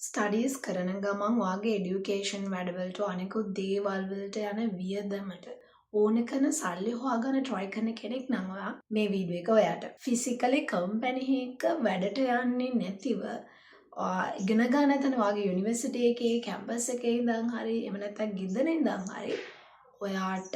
Studies කරන ගමන් වාගේ එඩියුකේෂන් වැඩවලට අනෙකුත් දේවල් වලට යන වියදමට ඕන කරන සල්ලි හොයාගන්න try කරන කෙනෙක් නම් ඔයා මේ වීඩියෝ එක ඔයාට ෆිසිකලි කම්පැනි එකක වැඩට යන්නේ නැතිව ඉගෙන ගන්න නැතන වාගේ යුනිවර්සිටි එකේ කැම්පස් එකේ ඉඳන් හරි එහෙම නැත්නම් ගින්දර ඉඳන් හරි ඔයාට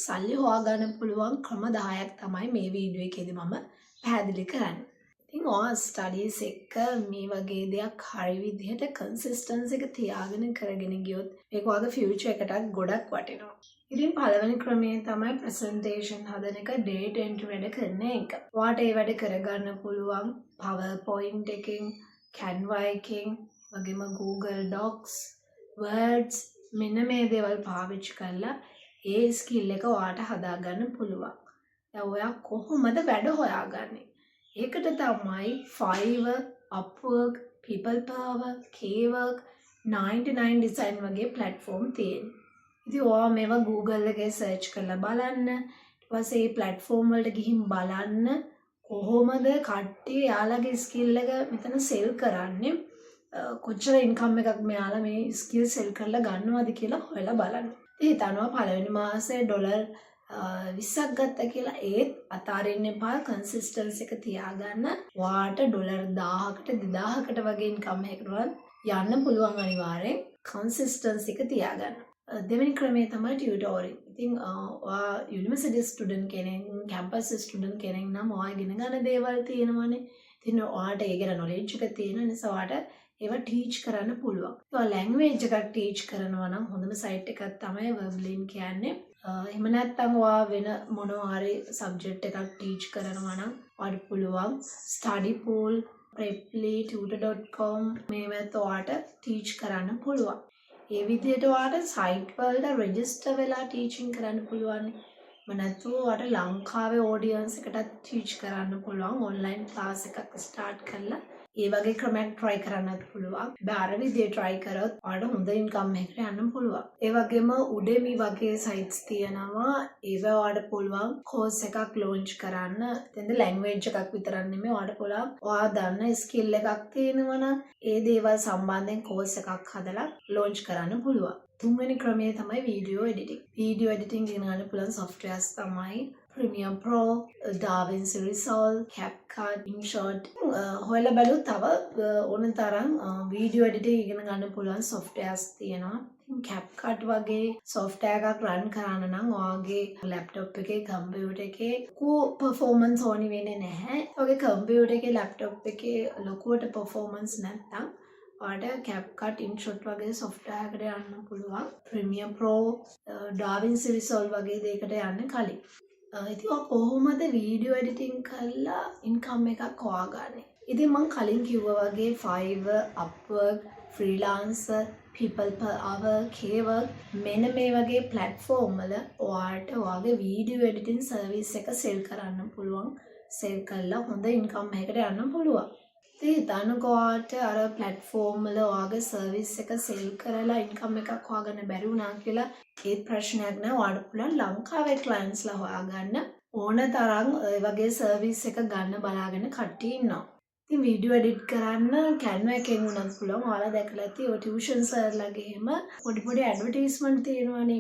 සල්ලි හොයාගන්න පුළුවන් ක්‍රම 10ක් තමයි මේ වීඩියෝ එකේදී මම පැහැදිලි කරන්නේ. ඉතින් ඔයා ස්ටඩීස් එක මේ වගේ දෙයක් හරි විදිහට කන්සිස්ටන්සි එක තියාගෙන කරගෙන ගියොත් මේක ඔයාගේ ෆියුචර් එකටත් ගොඩක් වටිනවා. ඉතින් පළවෙනි ක්‍රමය තමයි ප්‍රසන්ටේෂන් හදන එක ඩේටා එන්ට්‍රි වැඩ කරන එක. ඔයාට ඒ වැඩ කරගන්න පුළුවන් PowerPoint එකකින්, Canva එකකින්, වගේම Google Docs, Words මෙන්න මේ දේවල් පාවිච්චි කරලා ඒ ස්කිල් එක ඔයාට හදාගන්න පුළුවන්. දැන් ඔයා කොහොමද වැඩ හොයාගන්නේ? ඒකට තමයි Fiverr, Upwork, People Power, Kwork, 99 Design වගේ platform තියෙන්නේ. ඉතින් ඔයා මේවා Google එකේ search කරලා බලන්න. ඊට පස්සේ මේ platform වලට ගිහින් බලන්න කොහොමද කට්ටිය යාළගේ skill එක මෙතන sell කරන්නේ. කොච්චර income එකක් මෙයාලා මේ skill sell කරලා ගන්නවද කියලා හොයලා බලන්න. ඉතින් හිතනවා පළවෙනි මාසේ $20ක් ගත්තා කියලා ඒත් අතාරින්න එපා කන්සිස්ටන්සි එක තියාගන්න. ඔයාට $1000කට 2000කට වගේ ඉන්කම් එකකට යන්න පුළුවන් අනිවාර්යෙන් කන්සිස්ටන්සි එක තියාගන්න. දෙවෙනි ක්‍රමය තමයි ටියුටෝරියල්. ඉතින් ඔයා යුනිවර්සිටි ස්ටුඩන්ට් කෙනෙක්, කැම්පස් ස්ටුඩන්ට් කෙනෙක් නම් ඔයා ඉගෙන ගන්න දේවල් තියෙනවනේ. ඉතින් ඔයාට ඒ ගැන නොලෙජ් එක තියෙන නිසා ඔයාට ඒවා ටීච් කරන්න පුළුවන්. ඔයා ලැන්ග්වේජ් එකක් ටීච් කරනවා නම් හොඳම සයිට් එකක් තමයි Verblean කියන්නේ. එහෙම නැත්නම් ඔයා වෙන මොනවා හරි සබ්ජෙක්ට් එකක් ටීච් කරනවා නම් ඔයාට පුළුවන් study pool, preply, tutor.com මේවත් ඔයාට ටීච් කරන්න පුළුවන්. ඒ විදිහට ඔයාට සයිට් වලට රෙජිස්ටර් වෙලා ටීචින් කරන්න පුළුවන්. නැත්නම් ඔයාට ලංකාවේ ඔඩියන්ස් එකටත් ටීච් කරන්න පුළුවන් ඔන්ලයින් ක්ලාස් එකක් ස්ටාර්ට් කරලා ඒ වගේ ක්‍රමයක් try කරන්නත් පුළුවන්. බාර විදියට try කරොත් ඔයාලට හොඳ income එකකට යන්න පුළුවන්. ඒ වගේම Udemy වගේ sites තියෙනවා. ඒව ඔයාලට පුළුවන් course එකක් launch කරන්න. එතෙන්ද language එකක් විතරක් නෙමෙයි ඔයාලට පුළුවන් ඔයා දන්න skill එකක් තියෙනවා නම් ඒ දේවල් සම්බන්ධයෙන් course එකක් හදලා launch කරන්න පුළුවන්. තුන්වෙනි ක්‍රමය තමයි video editing. Video editing ඉගෙන ගන්න පුළුවන් softwares තමයි Premiere Pro, DaVinci Resolve, CapCut, InShot. හොයලා බලුවොත් තව ඕන තරම් වීඩියෝ එඩිටින් ඉගෙන ගන්න පුළුවන් softwares තියෙනවා. CapCut වගේ software එකක් run කරන්න නම් ඔයාගේ laptop එකේ, computer එකේ performance ඕනි වෙන්නේ නැහැ. ඔයාගේ computer එකේ, laptop එකේ ලොකුවට performance නැත්නම් ඔයාට CapCut, InShot වගේ software එකකට යන්න පුළුවන්. Premiere Pro, DaVinci Resolve වගේ දෙයකට යන්න කලින්. ඉතින් ඔය කොහොමද වීඩියෝ එඩිටින් කරලා ඉන්කම් එකක් හොයාගන්නේ? ඉතින් මම කලින් කිව්වා වගේ Fiverr, Upwork, Freelancer, People Per Hour, Kwork මෙන්න මේ වගේ platform වල ඔයාට ඔයාගේ වීඩියෝ එඩිටින් සර්විස් එක sell කරන්න පුළුවන්. sell කරලා හොඳ ඉන්කම් එකකට යන්න පුළුවන්. ඉතින් හිතන්නකෝ ඔයාට අර platform වල ඔයාගේ සර්විස් එක sell කරලා ඉන්කම් එකක් හොයාගන්න බැරි වුණා කියලා ඒත් ප්‍රශ්නයක් නෑ. ඔයාලට පුළුවන් ලංකාවේ clients ලා හොයාගන්න ඕන තරම් ඒ වගේ සර්විස් එක ගන්න බලාගෙන කට්ටිය ඉන්නවා. ඉතින් වීඩියෝ එඩිට් කරන්න Canva එකෙන් උනත් පුළුවන්. ඔයාලා දැකලා ඇති ඔය ටියුෂන් සර්ලාගේ එහෙම පොඩි ඇඩ්වර්ටයිස්මන්ට් තියෙනවානේ.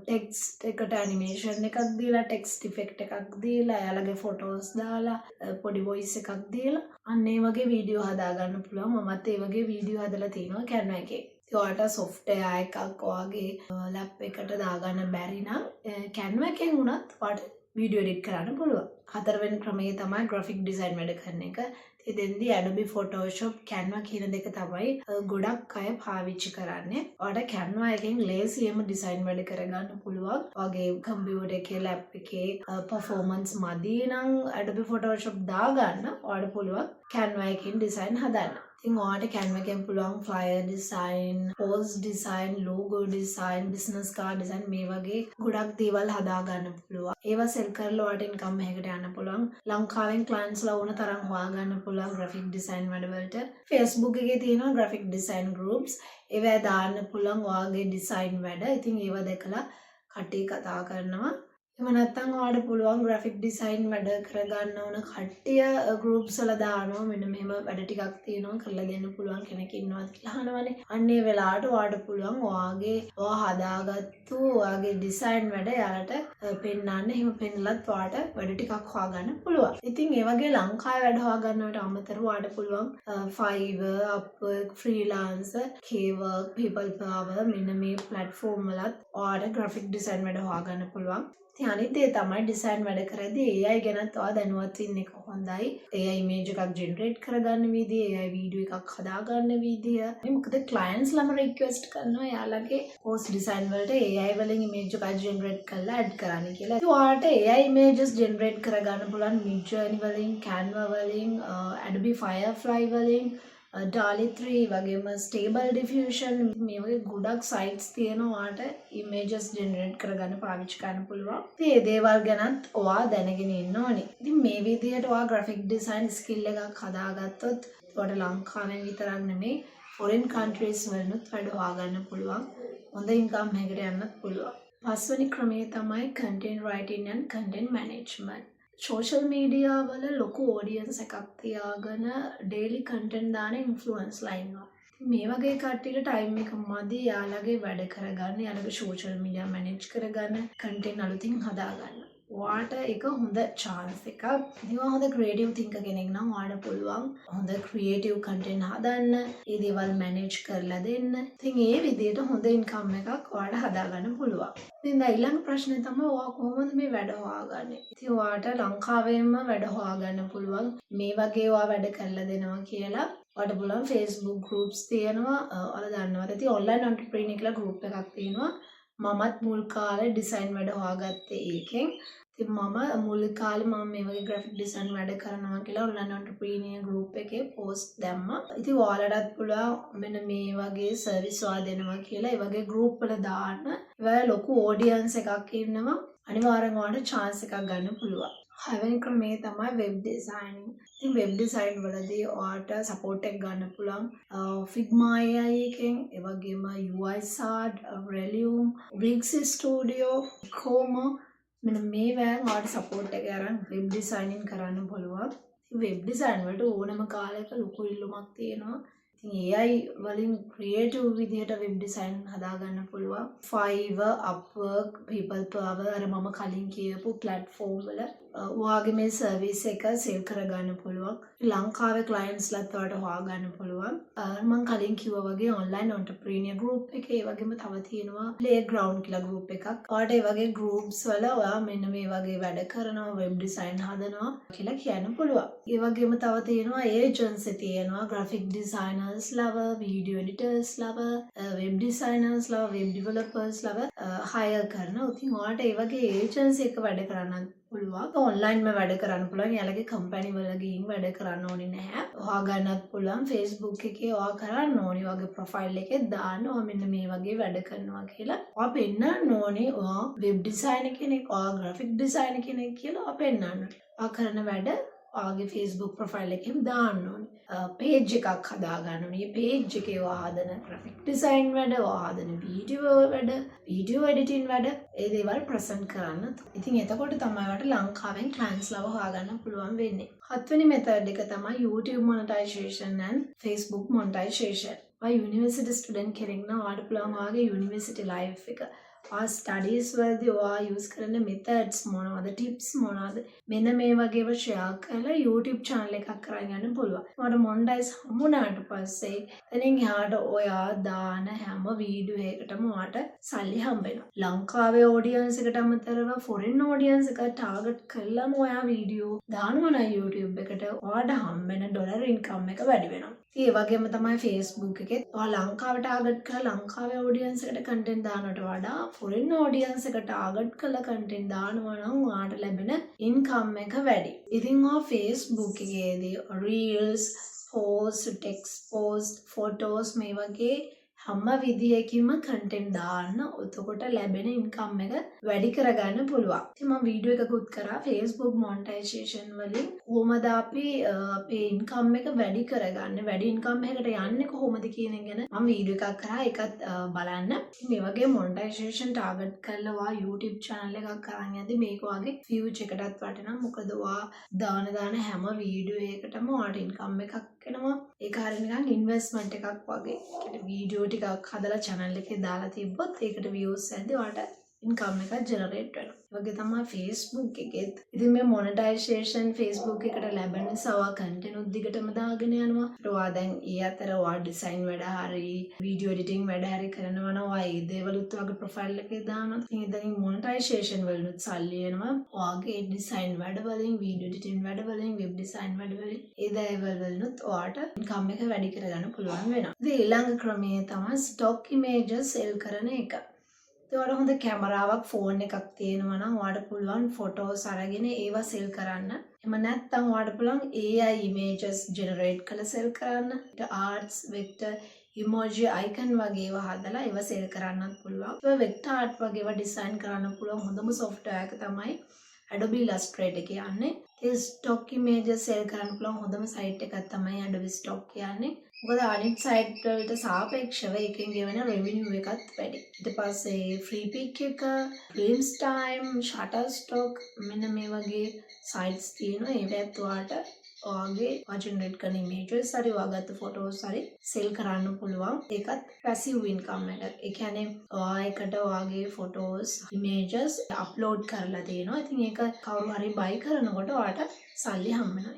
ටෙක්ස්ට් එකට ඇනිමේෂන් එකක් දීලා, ටෙක්ස්ට් ඉෆෙක්ට් එකක් දීලා, එයාලගේ ෆොටෝස් දාලා, පොඩි වොයිස් එකක් දීලා අන්න ඒ වගේ වීඩියෝ හදාගන්න පුළුවන්. මමත් ඒ වගේ වීඩියෝ හදලා තිනවා Canva එකේ. ඔයාට software එකක් ඔයාගේ lap එකට දාගන්න බැරි නම් Canva එකෙන් උනත් ඔයාට වීඩියෝ එඩිට් කරන්න පුළුවන්. හතරවෙනි ක්‍රමය තමයි graphic design වැඩ කරන එක. ඉතින්දී Adobe Photoshop, Canva කියන දෙක තමයි ගොඩක් අය පාවිච්චි කරන්නේ. ඔයාලට Canva එකෙන් ලේසියෙන්ම design වැඩ කරගන්න පුළුවන්. ඔයාගේ computer එකේ, lap එකේ performance මදි නම් Adobe Photoshop දාගන්න ඔයාලට පුළුවන් Canva එකෙන් design හදන්න. ඉතින් ඔයාලට Canva එකෙන් පුළුවන් flyer design, post design, logo design, business card design මේ වගේ ගොඩක් දේවල් හදාගන්න පුළුවන්. ඒවා sell කරලා ඔයාලට income එකකට යන්න පුළුවන්. ලංකාවෙන් clients ලා ඕන තරම් හොයාගන්න පුළුවන් graphic design වැඩවලට. Facebook එකේ තියෙනවා graphic design groups. ඒවා දාන්න පුළුවන් ඔයාගේ design වැඩ. ඉතින් ඒවා දැකලා කට්ටිය කතා කරනවා. එහෙම නැත්නම් ඔයාලට පුළුවන් graphic design වැඩ කරගන්න ඕන කට්ටිය groups වල දානවා මෙන්න මෙහෙම වැඩ ටිකක් තියෙනවා කරලා දෙන්න පුළුවන් කෙනෙක් ඉන්නවද කියලා අහනවනේ. අන්න ඒ වෙලාවට ඔයාලට පුළුවන් ඔයා හදාගත්තු ඔයාගේ design වැඩ යාලට පෙන්නන්න. එහෙම පෙන්නලත් ඔයාලට වැඩ ටිකක් හොයාගන්න පුළුවන්. ඉතින් ඒ වගේ ලංකාවේ වැඩ හොයාගන්නවට අමතරව ඔයාලට පුළුවන් Fiverr, Upwork, Freelancer, Kwork, People Power මෙන්න මේ platform වලත් ඔයාලට graphic design වැඩ හොයාගන්න පුළුවන්. ඉතින් අනිත් දේ තමයි ඩිසයින් වැඩ කරද්දී AI ගැනත් ඔයා දැනුවත් වෙන්න එක හොඳයි. AI image එකක් generate කරගන්න විදිය, AI video එකක් හදාගන්න විදිය. මොකද clients ළම request කරනවා යාළගේ post design වලට AI වලින් image එකක් generate කරලා add කරන්න කියලා. ඉතින් ඔයාලට AI images generate කරගන්න පුළුවන් Midjourney වලින්, Canva වලින්, Adobe Firefly වලින්, DALL-E 3 වගේම Stable Diffusion මේ වගේ ගොඩක් sites තියෙනවා ඔයාලට images generate කරගන්න පාවිච්චි කරන්න පුළුවන්. ඉතින් මේ දේවල් ගැනත් ඔයා දැනගෙන ඉන්න ඕනේ. ඉතින් මේ විදිහට ඔයා graphic design skill එකක් හදාගත්තොත් ඔයාලට ලංකාවෙන් විතරක් නෙමෙයි foreign countries වලනුත් වැඩ හොයාගන්න පුළුවන්. හොඳ income එකකට යන්නත් පුළුවන්. පස්වෙනි ක්‍රමය තමයි content writing and content management. Social media වල ලොකු ඕඩියන්ස් එකක් තියාගෙන ඩේලි කන්ටෙන්ට් දාන ඉන්ෆ්ලුවන්ස්ලා ඉන්නවා. මේ වගේ කට්ටියට ටයිම් එක මදි යාළගේ වැඩ කරගන්න, යාළගේ සෝෂල් මීඩියා මැනේජ් කරගන්න, කන්ටෙන්ට් අලුතින් හදාගන්න. ඔයාට ඒක හොඳ chance එකක්. ඉතින් හොඳ ක්‍රියේටිව් තින්කර් කෙනෙක් නම් ඔයාට පුළුවන් හොඳ ක්‍රියේටිව් කන්ටෙන්ට් හදන්න, ඒ දේවල් මැනේජ් කරලා දෙන්න. ඉතින් ඒ විදිහට හොඳ ඉන්කම් එකක් ඔයාට හදාගන්න පුළුවන්. ඉතින් ඊළඟ ප්‍රශ්නේ තමයි ඔයා කොහොමද මේ වැඩ හොයාගන්නේ? ඉතින් ඔයාට ලංකාවෙන්ම වැඩ හොයාගන්න පුළුවන්. මේ වගේ ඔයා වැඩ කරලා දෙනවා කියලා ඔයාට පුළුවන් Facebook groups තියෙනවා. ඔයාලා දන්නවද? ඉතින් online entrepreneur කියලා group එකක් තියෙනවා. මමත් මුල් කාලේ ඩිසයින් වැඩ හොයාගත්තේ ඒකෙන්. ඉතින් මම මුල් කාලේ මම මේ වගේ graphic design වැඩ කරනවා කියලා online entrepreneur group එකේ post දැම්මා. ඉතින් ඔයාලටත් පුළුවන් මෙන්න මේ වගේ service ඔයා දෙනවා කියලා ඒ වගේ group වල දාන්න. ඒවල ලොකු audience එකක් ඉන්නවා. අනිවාර්යෙන් ඔයාලට chance එකක් ගන්න පුළුවන්. හයවෙනි ක්‍රමය තමයි web designing. ඉතින් web design වලදී ඔයාට support එක ගන්න පුළුවන් Figma AI එකෙන්, ඒ වගේම UiSART, Relium, Wix Studio, Chroma මෙන්න මේ වෑන් ඔයාට support එක අරන් web designing කරන්න පුළුවන්. ඉතින් web design වලට ඕනම කාලයක ලොකු ඉල්ලුමක් තියෙනවා. ඉතින් AI වලින් ක්‍රියේටිව් විදිහට වෙබ් ඩිසයින් හදාගන්න පුළුවන්. Fiverr, Upwork, People Power අර මම කලින් කියපු platform වල ඔයාගේ මේ සර්විස් එක සෙල් කරගන්න පුළුවන්. ලංකාවේ clients ලත් ඔයාලට හොයාගන්න පුළුවන්. මම කලින් කිව්වා වගේ online entrepreneur group එකේ ඒ වගේම තව තියෙනවා playground කියලා group එකක්. ඔයාලට ඒ වගේ groups වල ඔයා මෙන්න මේ වගේ වැඩ කරනවා, web design හදනවා කියලා කියන්න පුළුවන්. ඒ වගේම තව තියෙනවා agency තියෙනවා, graphic designers lover, video editors lover, web designers lover, web developers lover hire කරනවා. ඉතින් ඔයාලට ඒ වගේ agency එක වැඩ කරන්න පුළුවන්. ඔන්ලයින්ම වැඩ කරන්න පුළුවන්. යාළගේ කම්පැනි වල ගිහින් වැඩ කරන්න ඕනේ නැහැ. හොයාගන්නත් පුළුවන්. Facebook එකේ ඔයා කරන්න ඕනේ වගේ ප්‍රොෆයිල් එකේ දාන්න ඔයා මෙන්න මේ වගේ වැඩ කරනවා කියලා. ඔයා පෙන්නන්න ඕනේ ඔයා වෙබ් ඩිසයිනර් කෙනෙක්, ඔයා ග්‍රැෆික් ඩිසයිනර් කෙනෙක් කියලා ඔයා පෙන්නන්න. ඔයා කරන වැඩ ඔයාගේ Facebook ප්‍රොෆයිල් එකෙන් දාන්න ඕනේ. පේජ් එකක් හදාගන්න ඕනේ. මේ පේජ් එකේ ඔයා හදන graphic design වැඩ, ඔයා හදන වීඩියෝ වැඩ, වීඩියෝ එඩිටින් වැඩ, ඒ දේවල් ප්‍රසන්ට් කරන්න. ඉතින් එතකොට තමයි ඔයාලට ලංකාවෙන් clients ලව හොයාගන්න පුළුවන් වෙන්නේ. හත්වෙනි method එක තමයි YouTube monetization and Facebook monetization. ඔයා university student කෙනෙක් නම් ඔයාලට පුළුවන් ඔයාගේ university life එක ස්ටඩීස් වලදී ඔයා යූස් කරන මෙතඩ්ස් මොනවද, ටිප්ස් මොනවද, මෙන්න මේ වගේව ෂෙයා කරලා YouTube channel එකක් කරගෙන යන්න පුළුවන්. ඔයාට මොනිටයිස් හම්බුනාට පස්සේ එතනින් එහාට ඔයා දාන හැම වීඩියෝ එකකටම ඔයාට සල්ලි හම්බ වෙනවා. ලංකාවේ ඔඩියන්ස් එකට අමතරව ෆොරින් ඔඩියන්ස් එක ටාගට් කරලාම ඔයා වීඩියෝ දානවා නම් YouTube එකට ඔයාට හම්බ වෙන ඩොලර් ඉන්කම් එක වැඩි වෙනවා. ඒ වගේම තමයි Facebook එකෙත් ඔයා ලංකාවට ටාගට් කරලා ලංකාවේ ඔඩියන්ස් එකට කන්ටෙන්ට් දානවට වඩා ෆොරින් ඔඩියන්ස් එකට ටාගට් කරලා කන්ටෙන්ට් දානවා නම් ඔයාට ලැබෙන ඉන්කම් එක වැඩි. ඉතින් ඔයා Facebook එකේදී Reels, post, text post, photos මේ වගේ හැම විදියකින්ම කන්ටෙන්ට් දාන්න එතකොට ලැබෙන ඉන්කම් එක වැඩි කරගන්න පුළුවන්. ඉතින් මම වීඩියෝ එකකුත් කරා Facebook මොනිටයිසේෂන් වලින් කොහොමද අපි අපේ ඉන්කම් එක වැඩි කරගන්නේ, වැඩි ඉන්කම් එකකට යන්නේ කොහොමද කියන එක ගැන මම වීඩියෝ එකක් කරා. ඒකත් බලන්න. මේ වගේ මොනිටයිසේෂන් ටාගට් කරලා වා YouTube channel එකක් කරන් යද්දි මේක වගේ views එකටත් වටිනවා. මොකද වා දාන හැම වීඩියෝ එකකටම වාට ඉන්කම් එකක් එනවා. ඒක හරිය නිකන් ඉන්වෙස්ට්මන්ට් එකක් වගේ. වීඩියෝ ටිකක් හදලා channel එකේ දාලා තිබ්බොත් ඒකට views ඇද්දි වාට ඉන්කම් එකක් ජෙනරේට් වෙනවා. ඒ වගේ තමයි Facebook එකෙත්. ඉතින් මේ මොනිටයිසේෂන් Facebook එකට ලැබෙන නිසා වා කන්ටෙන්ට් උත් දිගටම දාගෙන යනවා. වා දැන් ඊ අතර වා ඩිසයින් වැඩ හරි වීඩියෝ එඩිටින් වැඩ හරි කරනවා නම් වා ඒ දේවලුත් වගේ ප්‍රොෆයිල් එකේ දානවා. ඉතින් ඉතින් මොනිටයිසේෂන් වලිනුත් සල්ලි එනවා. වාගේ ඩිසයින් වැඩ වලින්, වීඩියෝ එඩිටින් වැඩ වලින්, වෙබ් ඩිසයින් වැඩ වලින් ඒ දේවල් වලිනුත් වාට ඉන්කම් එක වැඩි කරගන්න පුළුවන් වෙනවා. ඉතින් ඊළඟ ක්‍රමය තමයි ස්ටොක් ඉමේජස් සෙල් කරන එක. ඒවට හොඳ කැමරාවක් ෆෝන් එකක් තියෙනවා නම් ඔයාලට පුළුවන් ෆොටෝස් අරගෙන ඒවා සෙල් කරන්න. එහෙම නැත්නම් ඔයාලට පුළුවන් AI images generate කරලා සෙල් කරන්න. ආර්ට්ස්, වෙක්ටර්, emoji icon වගේ ඒවා හදලා ඒවා සෙල් කරන්නත් පුළුවන්. ඒ වෙක්ටර් ආර්ට් වගේ ඒවා ඩිසයින් කරන්න පුළුවන් හොඳම software එක තමයි Adobe Illustrator කියන්නේ. ඒ stock images සෙල් කරන්න පුළුවන් හොඳම site එකක් තමයි Adobe Stock කියන්නේ. මොකද අනිත් සයිට් වලට සාපේක්ෂව එකෙන් ගෙවන රෙවිනියු එකත් වැඩි. ඊට පස්සේ ෆ්‍රී පික් එක, ෆිල්ම්ස් ටයිම්, Shutterstock මෙන්න මේ වගේ සයිට්ස් තියෙනවා. ඒවත් ඔයාලට ඔයාගේ ජෙනරේට් කරන ඉමේජස් හරි ඔයාගත්ත ෆොටෝස් හරි සෙල් කරන්න පුළුවන්. ඒකත් පැසිව් ඉන්කම් එකක්. ඒ කියන්නේ ඔයායකට ඔයාගේ ෆොටෝස්, ඉමේජස් අප්ලෝඩ් කරලා තියෙනවා. ඉතින් ඒක කවුරු හරි බයි කරනකොට ඔයාලට සල්ලි හම්බ වෙනවා.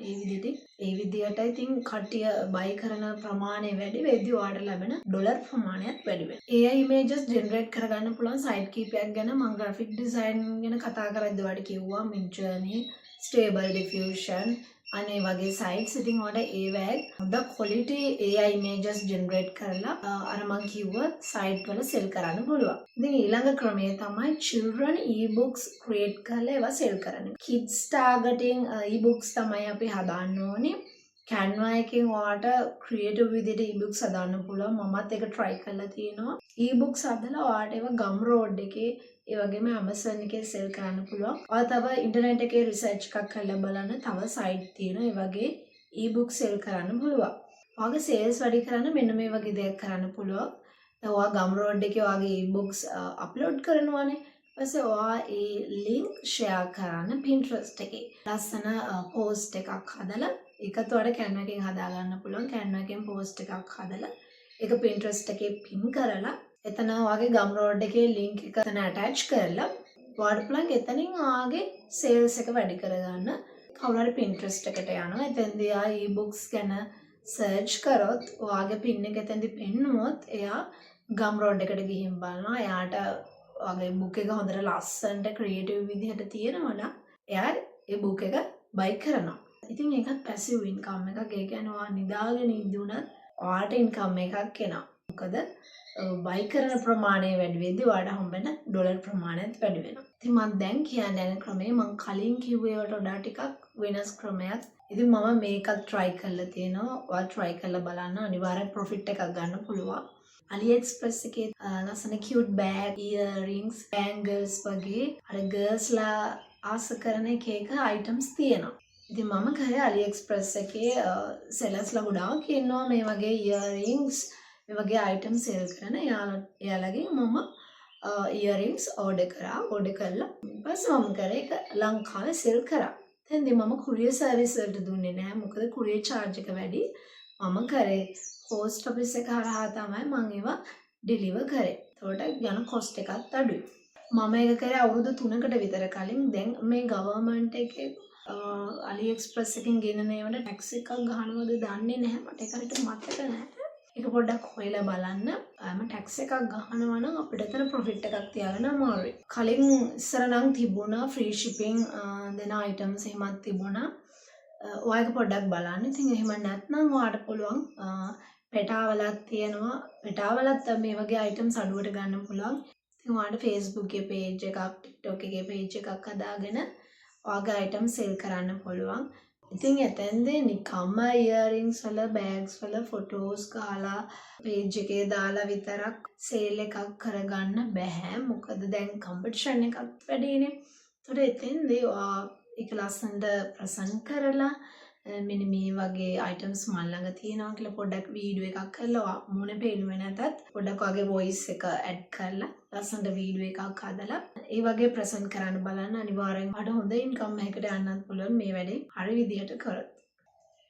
ඒ විදිහට ඉතින් කට්ටිය බයි කරන ප්‍රමාණය වැඩි වෙද්දී ඔයාලට ලැබෙන ඩොලර් ප්‍රමාණයත් වැඩි වෙනවා. AI images generate කරගන්න පුළුවන් සයිට් කීපයක් ගැන මම graphic design ගැන කතා කරද්දී ඔයාලට කිව්වා Midjourney, Stable Diffusion අනේ වගේ සයිට්ස්. ඉතින් ඔයාලට ඒවැ හොඳ quality AI images generate කරලා අර මම කිව්ව සයිට් වල සෙල් කරන්න පුළුවන්. ඉතින් ඊළඟ ක්‍රමය තමයි children e-books create කරලා ඒවා සෙල් කරන. kids targeting e-books තමයි අපි හදාන්න ඕනේ. Canva එකෙන් ඔයාලට creative විදිහට e-books හදාන්න පුළුවන්. මමත් ඒක try කරලා තියෙනවා. e-books හදලා ඔයාලට ඒවා Gumroad එකේ ඒ වගේම Amazon එකේ සෙල් කරන්න පුළුවන්. ඔයාලා තව ඉන්ටර්නෙට් එකේ රිසර්ච් එකක් කරලා බලන්න තව සයිට් තියෙනවා. ඒ වගේ e-books සෙල් කරන්න පුළුවන්. ඔයාගේ සේල්ස් වැඩි කරන්න මෙන්න මේ වගේ දෙයක් කරන්න පුළුවන්. දැන් ඔයා Gumroad එකේ ඔයාගේ e-books අප්ලෝඩ් කරනවානේ. ඊපස්සේ ඔයා ඒ link share කරන්න Pinterest එකේ. ලස්සන post එකක් හදලා ඒකත් ඔයාලට Canva එකෙන් හදා ගන්න පුළුවන්. Canva එකෙන් post එකක් හදලා ඒක Pinterest එකේ pin කරලා එතන ඔයාගේ Gumroad එකේ link එක එතන attach කරලා ඔයාලට පුළුවන් එතනින් ඔයාගේ sales එක වැඩි කරගන්න. කවුරු හරි Pinterest එකට යනවා. එතෙන්දී ආ e-books ගැන search කරොත් ඔයාගේ pin එක එතෙන්දී පෙන්නුවොත් එයා Gumroad එකට ගිහින් බලනවා. එයාට ඔයාගේ book එක හොඳට ලස්සනට creative විදිහට තියෙනවා නම් එයා ඒ book එක buy කරනවා. ඉතින් ඒකත් passive income එකක්. ඒ කියන්නේ ඔයා නිදාගෙන ඉඳුණත් ඔයාට income එකක් එනවා. මොකද buy කරන ප්‍රමාණය වැඩි වෙද්දී ඔයාට හම්බෙන ඩොලර් ප්‍රමාණයත් වැඩි වෙනවා. ඉතින් මම දැන් කියන්න යන ක්‍රමය මම කලින් කිව්වේවට වඩා ටිකක් වෙනස් ක්‍රමයක්. ඉතින් මම මේකත් try කරලා තියෙනවා. ඔයා try කරලා බලන්න අනිවාර්යෙන් profit එකක් ගන්න පුළුවන්. AliExpress එකේ ලස්සන cute bag, earrings, bangles වගේ අර girls-ලා ආස කරන එක items තියෙනවා. ඉතින් මම කරේ AliExpress එකේ sellers-ලා ගොඩාක් ඉන්නවා මේ වගේ earrings මේ වගේ items sell කරන. එයාලගෙන් මම earrings order කරලා ඊපස්සේ මම කරේ ඒක ලංකාවේ sell කරා. එතෙන්දී මම courier service වලට දුන්නේ නැහැ. මොකද courier charge එක වැඩි. මම කරේ post office එක හරහා තමයි මම ඒවා deliver කරේ. ඒකට යන cost එකත් අඩුයි. මම ඒක කරේ අවුරුදු 3කට විතර කලින්. දැන් මේ government එකේ AliExpress එකෙන් ගෙනන ඒවට tax එකක් ගහනවද දන්නේ නැහැ. මට ඒක හරියට මතක නැහැ. ඒක පොඩ්ඩක් හොයලා බලන්න. tax එකක් ගහනවා නම් අපිට එතන profit එකක් තියාගන්න අමාරුයි. කලින් ඉස්සර නම් තිබුණා free shipping දෙන items එහෙමත් තිබුණා. ඔයාලක පොඩ්ඩක් බලන්න. ඉතින් එහෙම නැත්නම් ඔයාලට පුළුවන් පෙටාවලක් තියෙනවා. පෙටාවලත් මේ වගේ items අඩුවට ගන්න පුළුවන්. ඉතින් ඔයාලට Facebook එකේ page එකක්, TikTok එකේ page එකක් හදාගෙන ඔයාගේ items sell කරන්න පුළුවන්. ඉතින් එතෙන්දී නිකම්ම ඉයරින්ග්ස් වල බෑග්ස් වල ෆොටෝස් ගහලා පේජ් එකේ දාලා විතරක් සේල් එකක් කරගන්න බෑ. මොකද දැන් කම්පිටිෂන් එකක් වැඩිනේ. ඒතකොට එතෙන්දී ඒක ලස්සනට ප්‍රසන්ට් කරලා මෙන්න මේ වගේ අයිටම්ස් මල් ළඟ තියෙනවා කියලා පොඩ්ඩක් වීඩියෝ එකක් කරලා මොනේ පේන්නේ නැතත් පොඩ්ඩක් වගේ වොයිස් එක ඇඩ් කරලා ලස්සනට වීඩියෝ එකක් හදලා ඒ වගේ ප්‍රසන්ට් කරන්න බලන්න. අනිවාර්යෙන් වඩා හොඳ ඉන්කම් එකකට යන්නත් පුළුවන් මේ වැඩේ හරි විදිහට කරොත්.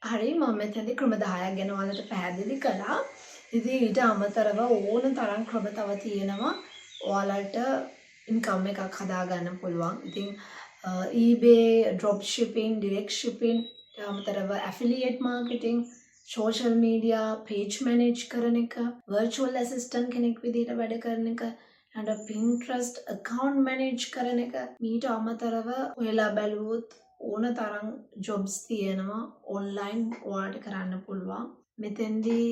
හරි මම මෙතනදී ක්‍රම 10ක් ගැන ඔයාලට පැහැදිලි කළා. ඉතින් ඊට අමතරව ඕන තරම් ක්‍රම තව තියෙනවා ඔයාලට ඉන්කම් එකක් හදාගන්න පුළුවන්. ඉතින් eBay, drop shipping, direct shipping, අමතරව affiliate marketing, social media page manage කරන එක, virtual assistant කෙනෙක් විදිහට වැඩ කරන එක, and Pinterest account manage කරන එක. මීට අමතරව ඔයලා බැලුවොත් ඕන තරම් jobs තියෙනවා online ඔයාලට කරන්න පුළුවන්. මෙතෙන්දී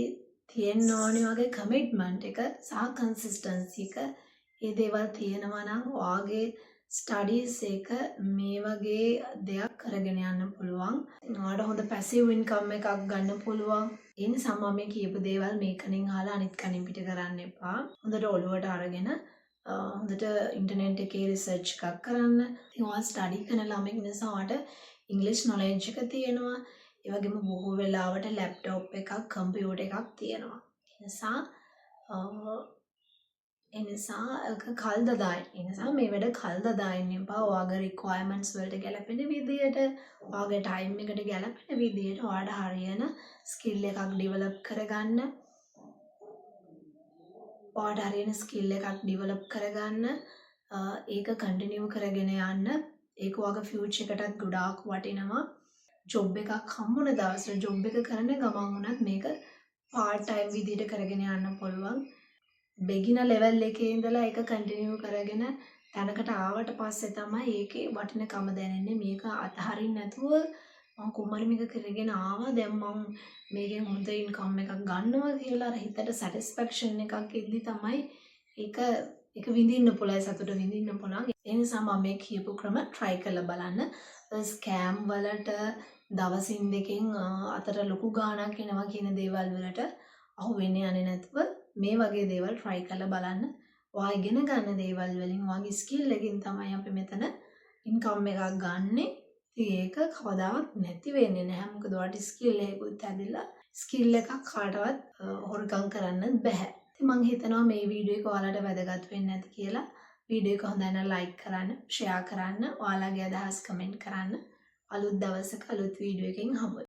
තියෙන්න ඕනේ වගේ commitment එක සහ consistency එක. ඒ දේවල් තියෙනවා නම් ඔයාගේ ස්ටඩීස් එක මේ වගේ දෙයක් කරගෙන යන්න පුළුවන්. ඔයාලට හොඳ පැසිව් ඉන්කම් එකක් ගන්න පුළුවන්. ඒ නිසා මම මේ කියපු දේවල් මේකෙන් අහලා අනිත් කනින් පිට කරන්න එපා. හොඳට ඔළුවට අරගෙන හොඳට ඉන්ටර්නෙට් එකේ රිසර්ච් එකක් කරන්න. ඉතින් ඔයා ස්ටඩි කරන ළමෙක් නිසා ඔයාලට ඉංග්‍රීසි නොලෙජ් එක තියෙනවා. ඒ වගේම බොහෝ වෙලාවට ලැප්ටොප් එකක්, කම්පියුටර් එකක් තියෙනවා. ඒ නිසා කල්දදායි. ඒ නිසා මේ වැඩ කල්දදායින් එපා. ඔයාගේ රික්වයර්මන්ට්ස් වලට ගැලපෙන විදියට, ඔයාගේ ටයිම් එකට ගැලපෙන විදියට ඔයාලට හරියන ස්කිල් එකක් ඩෙවලොප් කරගන්න. ඔයාලට හරියන ස්කිල් එකක් ඩෙවලොප් කරගන්න. ඒක කන්ටිනියු කරගෙන යන්න. ඒක ඔයාගේ ෆියුචර් එකටත් ගොඩාක් වටිනවා. ජොබ් එකක් හම්බුන දවසට ජොබ් එක කරන ගමන් වුණත් මේක පාර්ට් ටයිම් විදියට කරගෙන යන්න පුළුවන්. beginner level එකේ ඉඳලා ඒක කන්ටිනියු කරගෙන තැනකට ආවට පස්සේ තමයි ඒකේ වටිනකම දැනෙන්නේ. මේක අතහරින්න නැතුව මම කොහොමද මේක කරගෙන ආවා, දැන් මම මේකෙන් හොඳ ඉන්කම් එකක් ගන්නවා කියලා අර හිතට සැටිස්ෆැක්ෂන් එකක් එද්දි තමයි ඒක විඳින්න පුළුවන්, සතුට විඳින්න පුළුවන්. ඒ නිසා මම මේ කියපු ක්‍රම try කරලා බලන්න. ස්කෑම් වලට දවසින් දෙකෙන් අතට ලොකු ගාණක් එනවා කියන දේවල් වලට අහු වෙන්නේ යන්නේ නැතුව මේ වගේ දේවල් try කරලා බලන්න. ඔයා ඉගෙන ගන්න දේවල් වලින් ඔයාගේ ස්කිල් එකකින් තමයි අපි මෙතන ඉන්කම් එකක් ගන්නෙ. ඉතින් ඒක කවදාවත් නැති වෙන්නේ නැහැ. මොකද ඔයාට ස්කිල් එකකුත් ඇදලා ස්කිල් එකක් කාටවත් හොරකම් කරන්න බෑ. ඉතින් මම හිතනවා මේ වීඩියෝ එක ඔයාලට වැදගත් වෙන්නේ නැති කියලා. වීඩියෝ එක හොඳ නම් ලයික් කරන්න, ෂෙයා කරන්න, ඔයාලගේ අදහස් කමෙන්ට් කරන්න. අලුත් දවසක අලුත් වීඩියෝ එකකින් හමු